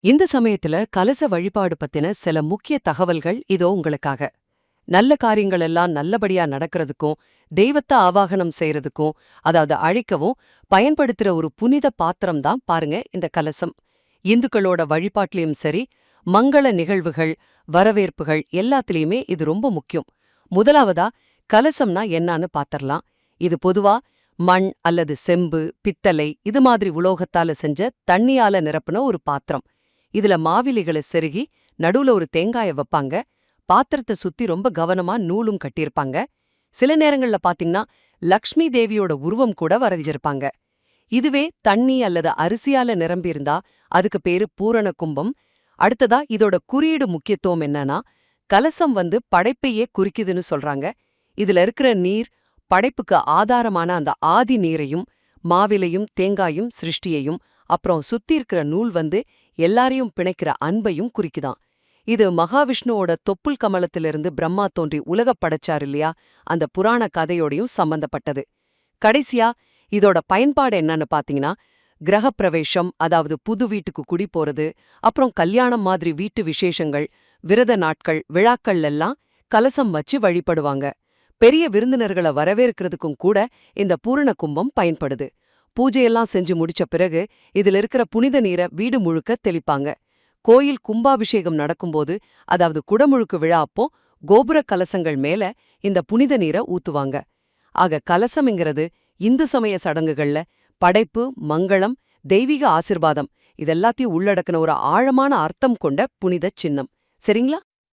இந்த சமயத்துல கலச வழிபாடு பத்தின சில முக்கிய தகவல்கள் இதோ உங்களுக்காக. நல்ல காரியங்கள் எல்லாம் நல்லபடியா நடக்கிறதுக்கும், தெய்வத்தை ஆவாகனம் செய்யறதுக்கும், அதாவது அழிக்கவும் பயன்படுத்துற ஒரு புனித பாத்திரம் தான் பாருங்க இந்த கலசம். இந்துக்களோட வழிபாட்டிலையும் சரி, மங்கள நிகழ்வுகள், வரவேற்புகள் எல்லாத்துலயுமே இது ரொம்ப முக்கியம். முதலாவதா கலசம்னா என்னான்னு பாத்திரலாம். இது பொதுவா மண் அல்லது செம்பு, பித்தளை இது மாதிரி உலோகத்தால செஞ்ச தண்ணியால நிரப்புன ஒரு பாத்திரம். இதுல மாவிலிகளை செருகி நடுவுல ஒரு தேங்காய வைப்பாங்க. பாத்திரத்தை சுத்தி ரொம்ப கவனமா நூலும் கட்டியிருப்பாங்க. சில நேரங்கள்ல பாத்தீங்கன்னா லக்ஷ்மி தேவியோட உருவம் கூட வரைஞ்சிருப்பாங்க. இதுவே தண்ணி அல்லது அரிசியால நிரம்பியிருந்தா அதுக்கு பேரு பூரண கும்பம். அடுத்ததா இதோட குறியீடு முக்கியத்துவம் என்னன்னா, கலசம் படைப்பையே குறிக்குதுன்னு சொல்றாங்க. இதுல இருக்கிற நீர் படைப்புக்கு ஆதாரமான அந்த ஆதி நீரையும், மாவிலையும் தேங்காயும் சிருஷ்டியையும், அப்புறம் சுத்தி இருக்கிற நூல் எல்லாரையும் பிணைக்கிற அன்பையும் குறிக்குதாம். இது மகாவிஷ்ணுவோட தொப்புள் கமலத்திலிருந்து பிரம்மா தோன்றி உலகப் படைச்சார் இல்லையா, அந்த புராண கதையோடையும் சம்பந்தப்பட்டது. கடைசியா இதோட பயன்பாடு என்னன்னு பாத்தீங்கன்னா, கிரகப்பிரவேசம், அதாவது புது வீட்டுக்கு குடி போறது, அப்புறம் கல்யாணம் மாதிரி வீட்டு விசேஷங்கள், விரத நாட்கள், விழாக்கள் எல்லாம் கலசம் வச்சு வழிபடுவாங்க. பெரிய விருந்தினர்களை வரவேற்கிறதுக்கும் கூட இந்த பூரண கும்பம் பயன்படுது. பூஜையெல்லாம் செஞ்சு முடிச்ச பிறகு இதுல இருக்கிற புனித நீரை வீடு முழுக்க தெளிப்பாங்க. கோயில் கும்பாபிஷேகம் நடக்கும்போது, அதாவது குடமுழுக்கு விழா அப்போ கோபுர கலசங்கள் மேல இந்த புனித நீரை ஊத்துவாங்க. ஆக கலசம்ங்கிறது இந்து சமய சடங்குகள்ல படைப்பு, மங்களம், தெய்வீக ஆசிர்வாதம் இதெல்லாத்தையும் உள்ளடக்கின ஒரு ஆழமான அர்த்தம் கொண்ட புனித சின்னம். சரிங்களா?